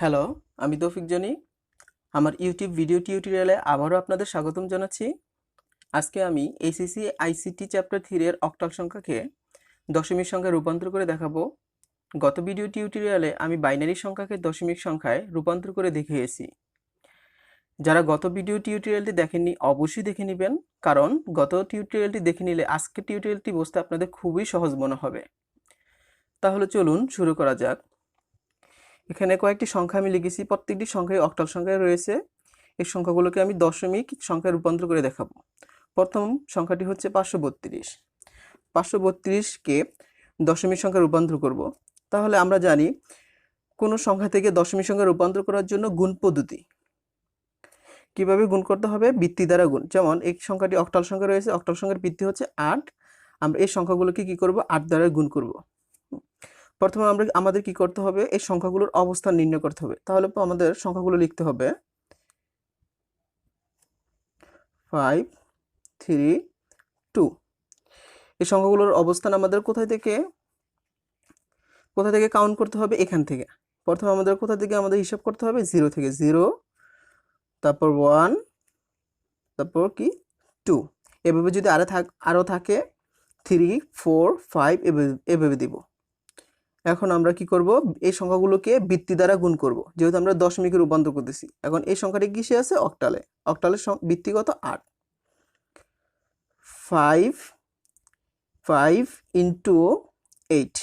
Hello, আমি তৌফিক Johnny. আমার ইউটিউব ভিডিও টিউটোরিয়ালে আবারও আপনাদের স্বাগতম জানাচ্ছি। আজকে আমি এইচএসসি আইসিটি চ্যাপ্টার 3 এর অক্টাল সংখ্যাকে দশমিক সংখ্যায় রূপান্তর করে দেখাবো। গত ভিডিও টিউটোরিয়ালে আমি বাইনারি সংখ্যাকে দশমিক সংখ্যায় রূপান্তর করে দেখিয়েছি। যারা গত ভিডিও টিউটোরিয়ালটি দেখেননি অবশ্যই দেখে নেবেন, কারণ গত টিউটোরিয়ালটি দেখে নিলে আজকের টিউটোরিয়ালটি বুঝতে আপনাদের খুবই সহজ মনে হবে। তাহলে চলুন শুরু করা যাক। এখানে কয়েকটি সংখ্যা আমি লিখেছি, প্রত্যেকটি সংখ্যাই অক্টাল সংখ্যায় রয়েছে। এই সংখ্যাগুলোকে আমি দশমিক সংখ্যায় রূপান্তর করে দেখাবো। প্রথম সংখ্যাটি হচ্ছে 532। 532কে দশমিক সংখ্যায় রূপান্তর করব। তাহলে আমরা জানি কোনো সংখ্যা থেকে দশমিক সংখ্যায় রূপান্তর করার জন্য গুণ পদ্ধতি। কিভাবে গুণ করতে হবে? বৃত্তি দ্বারা গুণ। যেমন এই সংখ্যাটি অক্টাল সংখ্যা রয়েছে, অক্টাল সংখ্যার বৃত্তি হচ্ছে 8। আমরা এই সংখ্যাগুলোকে কি করব? 8 দ্বারা গুণ করব। প্রথমে আমাদের কি করতে হবে? এই সংখ্যাগুলোর অবস্থান নির্ণয় করতে হবে। তাহলে আমাদের সংখ্যাগুলো লিখতে হবে 5 3 2। এই সংখ্যাগুলোর অবস্থান আমাদের কোথা থেকে কাউন্ট করতে হবে? এখান থেকে। প্রথমে আমাদের কোথা থেকে হিসাব করতে হবে? 0 থেকে। 0, তারপর 1, তারপর কি 2। এভাবে যদি আরো থাকে 3 4 5 এভাবে দিব। এখন আমরা কি করব? এই সংখ্যাগুলোকে বৃত্তি দ্বারা গুণ করব, যেহেতু আমরা দশমিকে রূপান্তর করতেছি। এখন এই সংখ্যাটি কিসে আছে? অক্টালে। অক্টালের বৃত্তি কত? 8। 5 ইন্টু 8।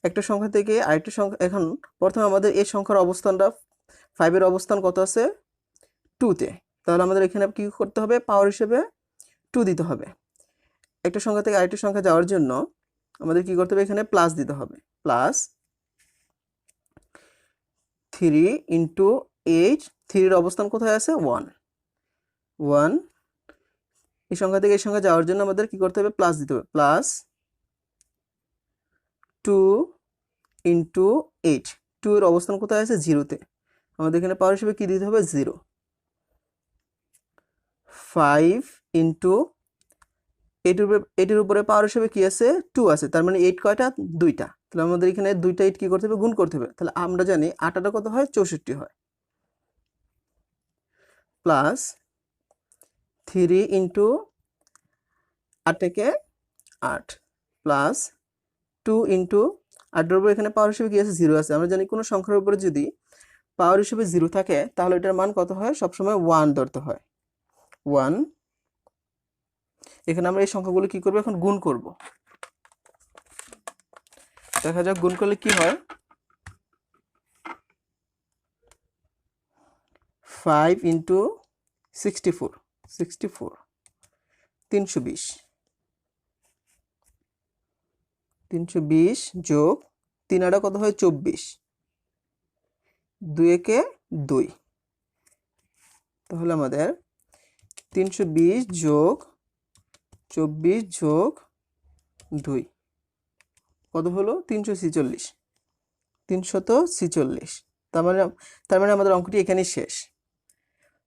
একটা সংখ্যা থেকে আরেকটা সংখ্যা। এখন প্রথমে আমাদের এই সংখ্যার অবস্থানটা, 5 এর অবস্থান কত আছে? 2-তে। তাহলে আমাদের এখানে কি করতে হবে? পাওয়ার হিসেবে 2 দিতে হবে। একটা সংখ্যা থেকে আরেকটা সংখ্যা যাওয়ার জন্য আমাদের কি করতে হবে? এখানে প্লাস দিতে হবে। Plus 3 into 8। 3 এর অবস্থান কোথায় আছে? 1। এই সংখ্যা থেকে এই সংখ্যা যাওয়ার জন্য আমাদের কি করতে হবে? প্লাস দিতে হবে। Plus 2 into 8। 2 এর অবস্থান কোথায় আছে? 0-তে। আমাদের এখানে পাওয়ার হিসেবে কি দিতে হবে? 0। 5 ইন্টু 8 এর উপরে পাওয়ার হিসেবে কি আছে? 2 আছে। তার মানে 8 কয়টা? 2টা। তাহলে আমাদের এখানে 2টা 8 কি করতে হবে? গুণ করতে হবে। তাহলে আমরা জানি 8 কত হয়? 64 হয়। প্লাস 3 ইন্টু 8 কে 8 প্লাস 2 ইন্টু 8 এর উপরে এখানে পাওয়ার হিসেবে কি আছে? 0 আছে। আমরা জানি কোনো সংখ্যার উপরে যদি পাওয়ার হিসেবে 0 থাকে তাহলে এটার মান কত হয়? সবসময় 1 ধরতে হয়। 1। এখানে আমরা এই সংখ্যাগুলো কি করব? এখন গুণ করব। দেখা যাক গুণ করলে কি হয়। 5 ইন্টু 64 320। 320 যোগ 3 8 কত হয়? 24। 2 একে 2। তাহলে আমাদের 320 যোগ 24 যোগ 2 কত হলো? 346। 346। তার মানে আমাদের অঙ্কটি এখানেই শেষ।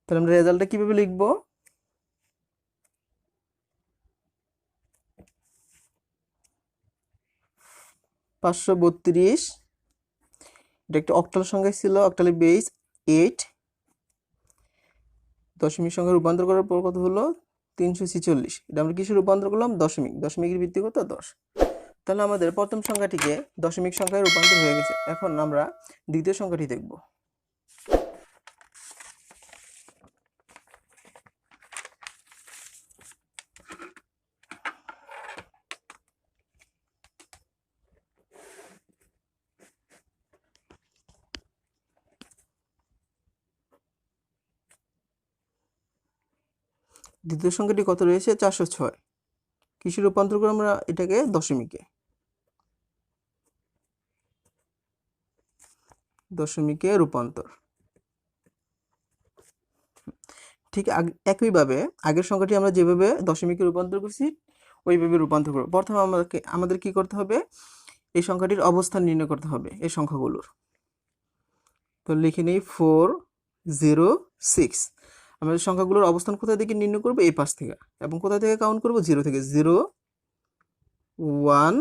তাহলে আমরা রেজাল্টটা কিভাবে লিখব? পাঁচশো 32। এটা একটা অক্টাল সংখ্যা ছিল, অক্টালের বেস 8। দশমিক সংখ্যা রূপান্তর করার পর কত হলো? 346। এটা আমরা কিসে রূপান্তর করলাম? দশমিকের ভিত্তি কত? 10। তাহলে আমাদের প্রথম সংখ্যাটিকে দশমিক সংখ্যায় রূপান্তর হয়ে গেছে। এখন আমরা দ্বিতীয় সংখ্যাটি দেখব। দ্বিতীয় সংখ্যাটি কত রয়েছে? 406। কিসে রূপান্তর করে আমরা এটাকে? দশমিকে। রূপান্তর। ঠিক একইভাবে আগের সংখ্যাটি আমরা যেভাবে দশমিকে রূপান্তর করছি ওইভাবে রূপান্তর করব। প্রথমে আমাদের কি করতে হবে? এই সংখ্যাটির অবস্থান নির্ণয় করতে হবে এই সংখ্যাগুলোর। তো লিখে নিই 4 0 6। আমাদের সংখ্যাগুলোর অবস্থান কোথা থেকে নির্ণয় করব? এই পাশ থেকে। এবং কোথা থেকে কাউন্ট করব? 0 থেকে। 0 1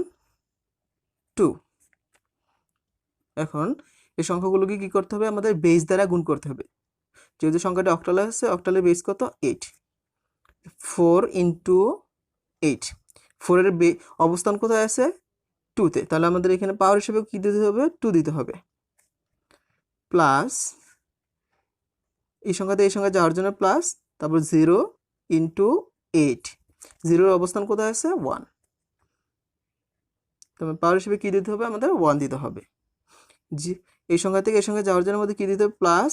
2। এখন এই সংখ্যাগুলোকে কি করতে হবে, আমাদের বেস দ্বারা গুণ করতে হবে। যেহেতু সংখ্যাটি অক্টালে আছে, অক্টালের বেস কত 8, 4 ইন্টু 8, 4 এর অবস্থান কোথায় আছে 2-তে, তাহলে আমাদের এখানে পাওয়ার হিসেবে কি দিতে হবে 2 দিতে হবে, প্লাস এই সংখ্যাতে এই সংখ্যা যাওয়ার জন্য প্লাস, তারপর 0 ইন্টু 8, 0 এর অবস্থান কোথায় আছে 1, তাহলে পাওয়ার হিসেবে কি দিতে হবে আমাদের 1 দিতে হবে। জি, এই সংখ্যা থেকে এই সংখ্যা যাওয়ার জন্য আমাদের কি দিতে হবে প্লাস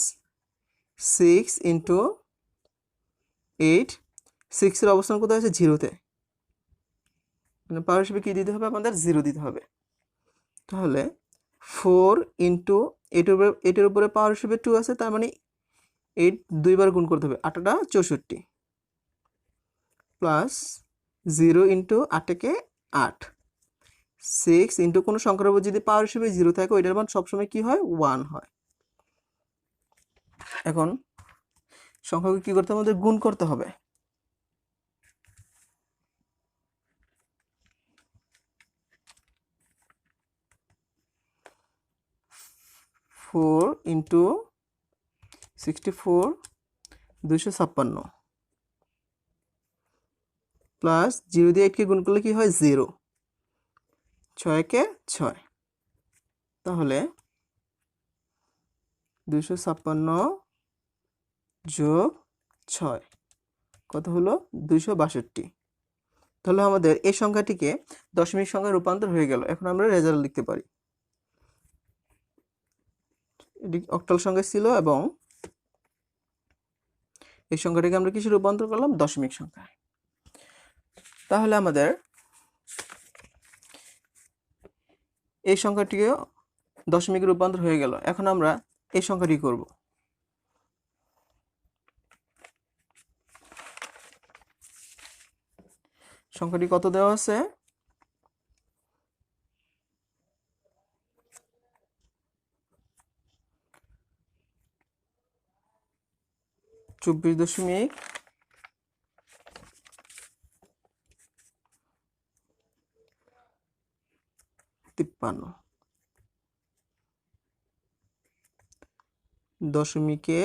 6 ইন্টু 8, 6 এর অবস্থান কোথায় আছে 0-তে, মানে পাওয়ার হিসেবে কি দিতে হবে আমাদের 0 দিতে হবে। তাহলে 4 ইন্টু 8 এর উপরে পাওয়ার হিসেবে 2 আছে, তার মানে 8 দুইবার গুণ করতে হবে, 8টা 64, প্লাস 0 ইন্টু 8কে 8, 6 ইন্টু কোনো সংখ্যার উপর যদি পাওয়ার হিসেবে 0 থাকে ওইটার মান সবসময় কি হয় 1 হয়। এখন সংখ্যাকে কি করতে হবে আমাদের গুণ করতে হবে। 4 ইন্টু 64 256, প্লাস 0 দিয়ে 8কে গুণ করলে কি হয় 0, 6কে 6, তাহলে 256 যোগ 6 কত হলো 262। তাহলে আমাদের এই সংখ্যাটিকে দশমিক সংখ্যায় রূপান্তর হয়ে গেল। এখন আমরা রেজাল্ট লিখতে পারি। এটি অক্টাল সংখ্যা ছিল এবং এই সংখ্যাটিকে আমরা কিসে রূপান্তর করলাম দশমিক সংখ্যায়। তাহলে আমাদের এই সংখ্যাটিকে দশমিকে রূপান্তর হয়ে গেল। এখন আমরা এই সংখ্যাটি করব। সংখ্যাটি কত দেওয়া আছে 24.53 দশমিকে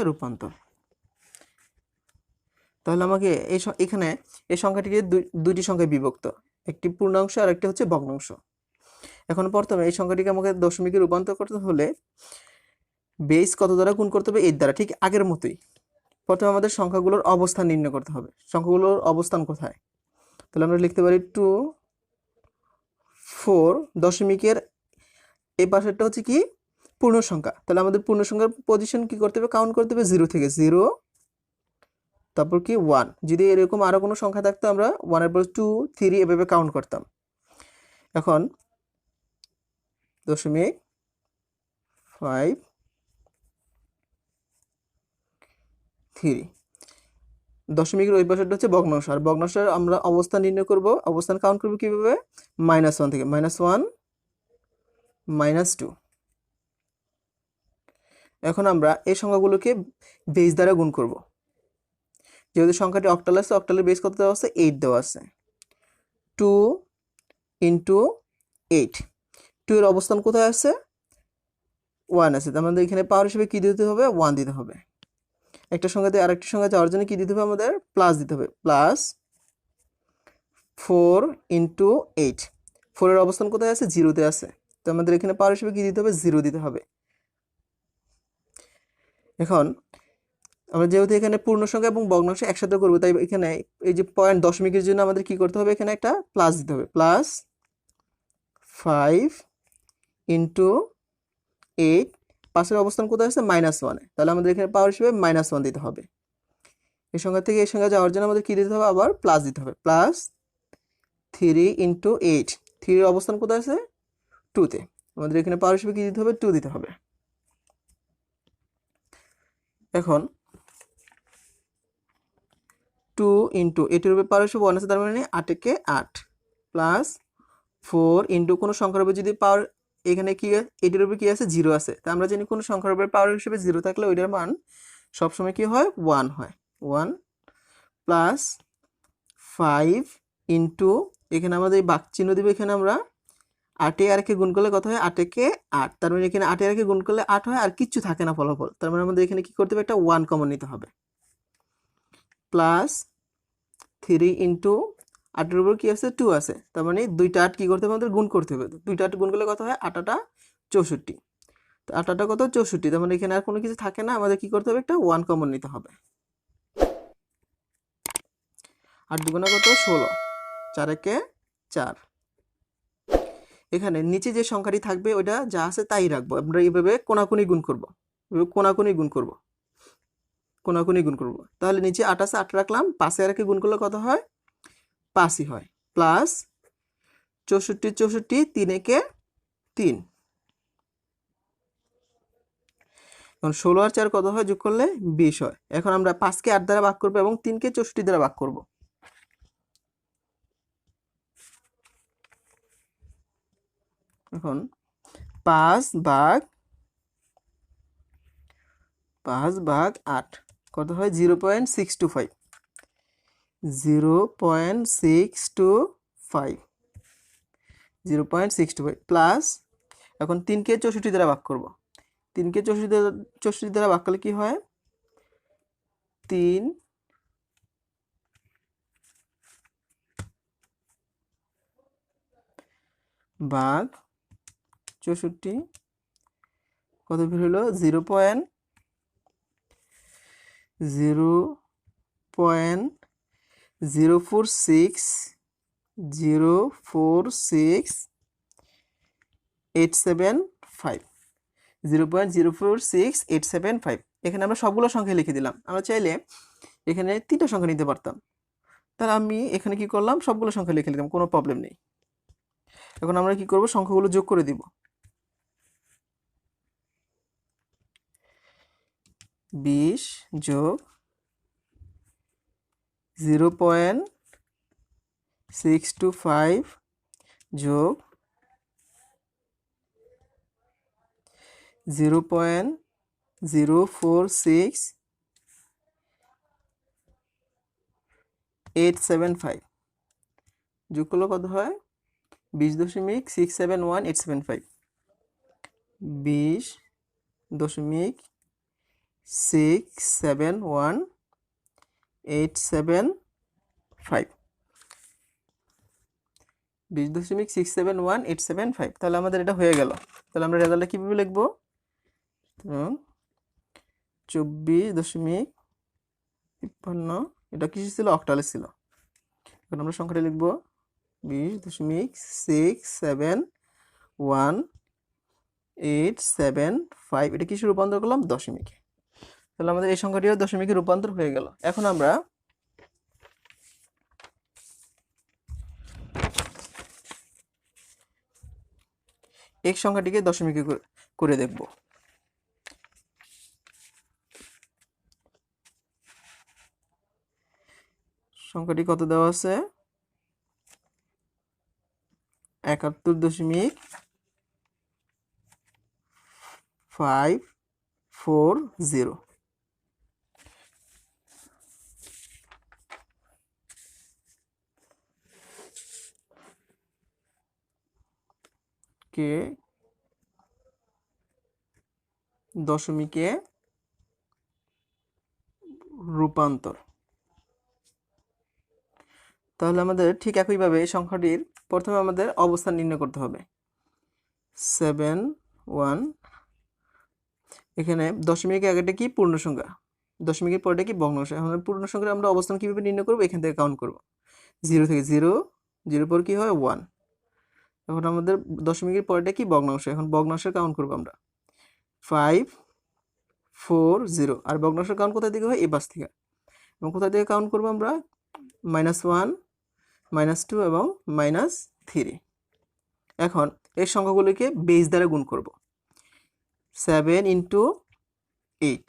রূপান্তর, তাহলে আমাকে এখানে এই সংখ্যাটিকে দুইটি সংখ্যায় বিভক্ত, একটি পূর্ণাংশ আর একটা হচ্ছে ভগ্নাংশ। এখন প্রথমে এই সংখ্যাটিকে আমাকে দশমিকে রূপান্তর করতে হলে বেস কত দ্বারা গুণ করতে হবে 8 দ্বারা, ঠিক আগের মতোই। প্রথমে আমাদের সংখ্যাগুলোর অবস্থান নির্ণয় করতে হবে, সংখ্যাগুলোর অবস্থান কোথায়। তাহলে আমরা লিখতে পারি 2 4, দশমিকের এই পাশেরটা হচ্ছে কি পূর্ণ সংখ্যা, তাহলে আমাদের পূর্ণ সংখ্যার পজিশন কি করতে হবে কাউন্ট করতে হবে 0 থেকে 0, তারপর কি 1, যদি এরকম আরো কোনো সংখ্যা থাকতো আমরা 1 এর পর 2 3 এভাবে কাউন্ট করতাম। এখন 0.53, দশমিকের ওই পাশেরটা হচ্ছে ভগ্নাংশ, আর ভগ্নাংশের আমরা অবস্থান নির্ণয় করব, অবস্থান কাউন্ট করব কিভাবে -1 থেকে, -1 -2। এখন আমরা এই সংখ্যাগুলোকে বেস দ্বারা গুণ করব। যেহেতু সংখ্যাটি অক্টাল আছে, অক্টালের বেস কত দেওয়া আছে 8 দেওয়া আছে, 2 ইন্টু 8, 2 এর অবস্থান কোথায় আছে 1 আছে, তার মানে এখানে পাওয়ার হিসেবে কি দিতে হবে 1 দিতে হবে। একটা সংখ্যা দিয়ে আরেকটা সংখ্যা যাওয়ার জন্য কি দিতে হবে আমাদের প্লাস দিতে হবে, প্লাস 4 ইন্টু 8, 4 এর অবস্থান কোথায় আছে 0-তে আছে, তো আমাদের এখানে পাওয়ার হিসেবে কি দিতে হবে 0 দিতে হবে। এখন আমরা যেহেতু এখানে পূর্ণ সংখ্যা এবং ভগ্নাংশ একসাথে করবো, তাই এখানে এই যে পয়েন্ট দশমিকের জন্য আমাদের কি করতে হবে এখানে একটা প্লাস দিতে হবে, প্লাস 5 ইন্টু 8, পাশের অবস্থান কোথায় আছে -1-এ, তাহলে আমাদের এখানে পাওয়ার হিসেবে -1 দিতে হবে। এই সংখ্যা থেকে এই সংখ্যা যাওয়ার জন্য আমাদের কি দিতে হবে আবার প্লাস দিতে হবে, প্লাস 3 ইন্টু 8, 3 এর অবস্থান কোথায় আছে 2-তে, আমাদের এখানে পাওয়ার হিসেবে কি দিতে হবে 2 দিতে হবে। এখন 2 ইন্টু 8 এর উপরে পাওয়ার হিসেবে 1 আছে, তার মানে 8-কে 8, প্লাস 4 ইন্টু কোনো সংখ্যার উপরে যদি পাওয়ার এখানে কি 8 এর উপরে কি আছে 0 আছে, তা আমরা জানি কোনো সংখ্যার উপরে পাওয়ার হিসেবে 0 থাকলে ওইটার মান সবসময় কি হয় 1 হয়, 1, প্লাস 5 ইন্টু এখানে আমাদের এই বাক চিহ্ন দিব, এখানে আমরা 8 আর একে গুণ করলে কত হয়, 8 একে 8, তার মানে এখানে 8 আর একে গুণ করলে 8 হয়, আর কিচ্ছু থাকে না ফলাফল। তার মানে আমাদের এখানে কি করতে হবে, একটা 1 কমন নিতে হবে। প্লাস 3 ইন্টু 8 এর উপর কি আছে, 2 আছে, তার মানে 2টা 8 কি করতে হবে, আমাদের গুণ করতে হবে। 2টা 8 গুণ করলে কত হয়, 8 8 64, তো 8 8 কত 64, তার মানে এখানে আর কোনো কিছু থাকে না, আমাদের কি করতে হবে, একটা 1 কমন নিতে হবে। 8 দুগুণা কত, 16, 4 একে 4। এখানে নিচে যে সংখ্যাটি থাকবে ওটা যা আছে তাই রাখবো, আমরা এইভাবে কোনাকুনি গুণ করব, কোনাকুনি গুণ করব, কোনাকুনি গুণ করব। তাহলে নিচে 8 আছে, 8 রাখলাম, 5 আর একে গুণ করলে কত হয়, 5ই হয়। প্লাস 64 64, 3 একে 3, এখন 16 আর 4 কত হয়, যোগ করলে 20 হয়। এখন আমরা 5কে 8 দ্বারা ভাগ করবো এবং 3কে 64 দ্বারা ভাগ করব। এখন 5 ভাগ 8 কত হয়, 0.625, 0.625, 0.625 প্লাস, এখন 3কে 64 দ্বারা ভাগ করব। 3কে 64 দ্বারা ভাগ করলে কি হয়, 3 ভাগ 64 কত বের হলো, 0.046 0.046875। এখানে আমরা সবগুলো সংখ্যা লিখে দিলাম। আমরা চাইলে এখানে 3টা সংখ্যা নিতে পারতাম, তাহলে আমি এখানে কি করলাম, সবগুলো সংখ্যা লিখে দিলাম, কোনো প্রবলেম নেই। এখন আমরা কি করব, সংখ্যাগুলো যোগ করে দিব। 20 যোগ 0.625 যোগ 0.046875 যোগ করলে কত হয়, 20.671875, 20.671875, 20.671875। তাহলে আমাদের এটা হয়ে গেল। তাহলে আমরা রেজাল্টটা কিভাবে লিখবো, 24.53, এটা কিছু ছিল, অক্টালে ছিল। এখন আমরা সংখ্যাটা লিখবো 20.671875, এটা কিছু রূপান্তর করলাম দশমিকে। তাহলে আমাদের এই সংখ্যাটিও দশমিকে রূপান্তর হয়ে গেল। এখন আমরা এই সংখ্যাটিকে দশমিকে করে দেখব। সংখ্যাটি কত দেওয়া আছে, 71.540, কে দশমিকে রূপান্তর। তাহলে আমাদের ঠিক একইভাবে এই সংখ্যাটির প্রথমে আমাদের অবস্থান নির্ণয় করতে হবে। 71, এখানে দশমিকের আগেটা কি, পূর্ণ সংখ্যা, দশমিকের পরেটা কি, ভগ্নাংশ। এখন পূর্ণ সংখ্যার আমরা অবস্থান কিভাবে নির্ণয় করবো, এখান থেকে কাউন্ট করব। 0 থেকে 0, 0 পর কি হয় 1। এখন আমাদের দশমিকের পরেটা কি, ভগ্নাংশ। এখন ভগ্নাংশের কাউন্ট করবো আমরা 540, আর ভগ্নাংশের কাউন্ট কোথায় থেকে হয়, এই পাশ থেকে। এবং কোথায় থেকে কাউন্ট করবো আমরা, -1, -2 এবং -3। এখন এই সংখ্যাগুলিকে বেস দ্বারা গুণ করব। 7 ইন্টু 8,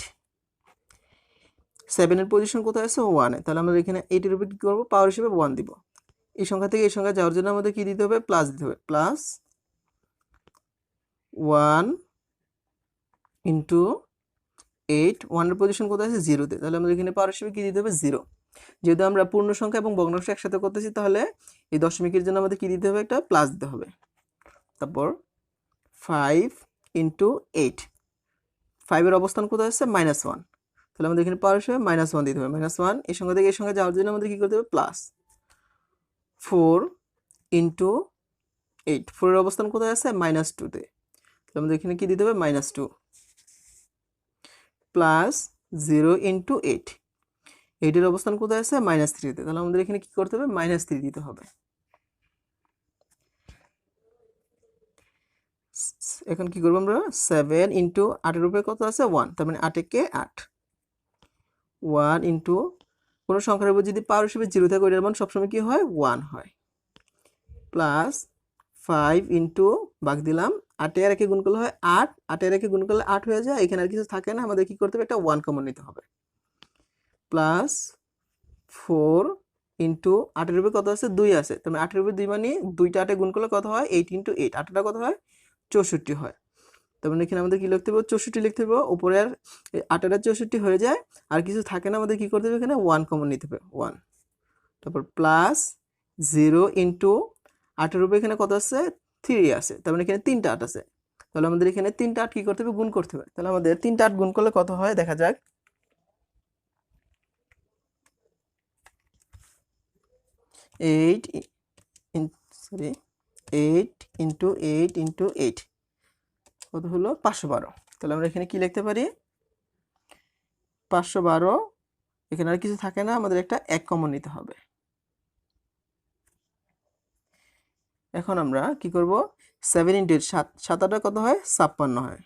7 এর পজিশন কোথায় আছে, 1 এ, তাহলে আমরা এখানে 8 এর উপর কি করবো, পাওয়ার হিসেবে 1 দিব। এই সংখ্যা থেকে এই সংখ্যা যাওয়ার জন্য আমাদের কি দিতে হবে, প্লাস দিতে হবে। প্লাস 1 ইন্টু 8, 1 এর পজিশন কোথায় আছে, 0 তে, তাহলে আমাদের এখানে পাওয়ার হিসেবে কি দিতে হবে, 0। যেহেতু আমরা পূর্ণ সংখ্যা এবং ভগ্নাংশ একসাথে করতেছি, তাহলে এই দশমিকের জন্য আমাদের কি দিতে হবে, একটা প্লাস দিতে হবে। তারপর 5 ইন্টু 8, 5-এর অবস্থান কোথায় আছে, -1, তাহলে আমাদের এখানে পাওয়ার হিসেবে -1 দিতে হবে। -1 এই সংখ্যা থেকে এই সংখ্যা যাওয়ার জন্য আমাদের কি করতে হবে, প্লাস 4 ইন্টু 8, 4-এর অবস্থান কোথায় আছে, -2-তে, তাহলে আমাদের এখানে কি দিতে হবে, -2 প্লাস 0 ইন্টু 8, 8-এর অবস্থান কোথায় আছে, -3-তে, তাহলে আমাদের এখানে কি করতে হবে, -3 দিতে হবে। এখন কি করবো আমরা, 7 ইন্টু 8-এর উপরে কত আছে, 1, তার মানে 8 একে 8, 1 ইন্টু কোনো সংখ্যার উপর যদি পাওয়ার হিসেবে 0 থাকে ওইটার মান সবসময় কি হয়, 1 হয়, প্লাস 5 ইন্টু ভাগ দিলাম 8 এর একে গুণ করলে হয় 8, 8 এর একে গুণ করলে 8 হয়ে যায়, এখানে আর কিছু থাকে না, আমাদের কি করতে হবে, একটা 1 কমন নিতে হবে, প্লাস 4 ইন্টু 8-এর উপরে কত আছে, 2 আছে, তার মানে 8-এর উপরে 2 মানে 2টা 8-এ গুণ করলে কত হয়, 8 ইন্টু 8, 8টা কত হয়, 64 হয়। তার মানে এখানে আমাদের কি লিখতে হবে, 64 লিখতে হবে, উপরে আর 8-এর 64 হয়ে যায়, আর কিছু থাকে না, আমাদের কি করতে হবে, এখানে 1 কমন নিতে হবে, 1, তারপর প্লাস 0 ইন্টু 8-এর উপরে এখানে কত আছে, 3 আছে, তার মানে এখানে 3টা 8 আছে, তাহলে আমাদের এখানে 3টা 8 কি করতে হবে, গুণ করতে হবে, তাহলে আমাদের 3টা 8 গুণ করলে কত হয় দেখা যাক, 8 ইন্টু 8 ইন্টু 8 কত হলো, 512, তাহলে আমরা এখানে কি লিখতে পারি, 512, এখানে আর কিছু থাকে না, আমাদের একটা 1 কমন নিতে হবে। এখন আমরা কি করব, 7 ইন্টু 8, 7 কত হয়, 56 হয়,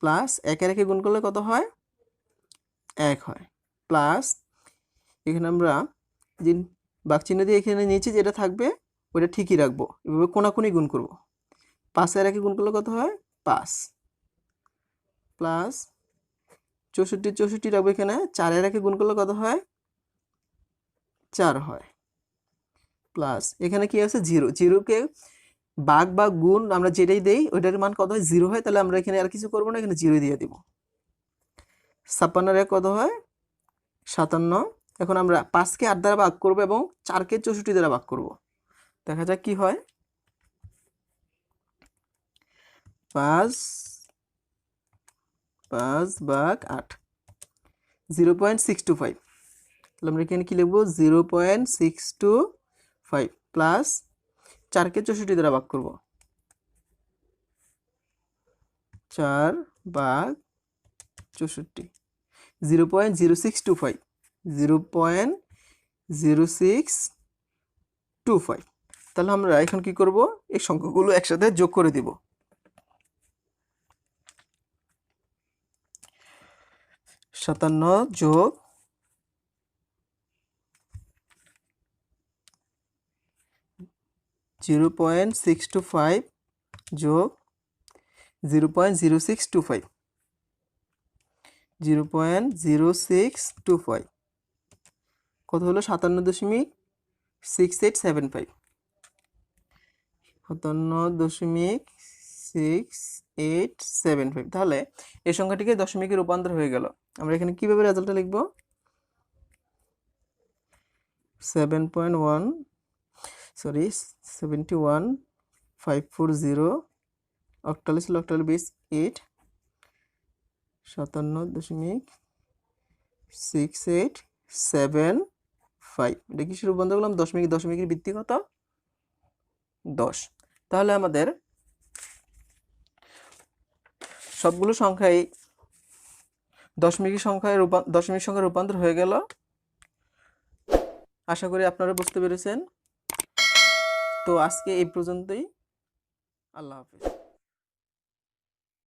প্লাস 1-এর একে গুণ করলে কত হয়, 1 হয়, প্লাস এখানে আমরা যে ভাগ চিহ্ন দিয়ে এখানে নিচে যেটা থাকবে ওটা ঠিকই রাখবো, এভাবে কোনাকুনি গুণ করব, 5-এর একে গুণ করলে কত হয়, 5, প্লাস 64 রাখবো এখানে, 4-এর একে গুণ করলে কত হয়, 4 হয়, প্লাস এখানে কি আছে, 0, 0-কে ভাগ বা গুণ আমরা যেটাই দেই ওইটার মান কত হয়, 0 হয়, তাহলে আমরা এখানে আর কিছু করবো না, এখানে 0 দিয়ে দিব। 56-এর কত হয়, 57, এখন আমরা 5-কে 8 দ্বারা ভাগ করবো এবং 4-কে 64 দ্বারা ভাগ করব, দেখা যাক কি হয়, 5 ভাগ 8, 0.625, তাহলে আমরা এখানে কি লিখবো, 0.625 প্লাস 4-কে 64 দ্বারা ভাগ করব, 4 ভাগ 64, 0.0625, 0.0625, তাহলে আমরা এখন কি করব, এই সংখ্যাগুলো একসাথে যোগ করে দিব, 57 যোগ 0.625 যোগ 0.0625, 0.0625 কত হলো, 57.6875, 57.6875, তাহলে এই সংখ্যাটিকে দশমিকে রূপান্তর হয়ে গেল। আমরা এখানে কিভাবে রেজাল্টটা লিখব, 71540 অক্টাল ছিল, অক্টাল বেস 8, 57.6875, এটা কিসে রূপান্তর করলাম, দশমিক, দশমিকের ভিত্তি কত, 10, তাহলে আমাদের সবগুলো সংখ্যাই দশমিক সংখ্যায় রূপান্তর হয়ে গেল। আশা করি আপনারা বুঝতে পেরেছেন। তো আজকে এই পর্যন্তই, আল্লাহ হাফেজ।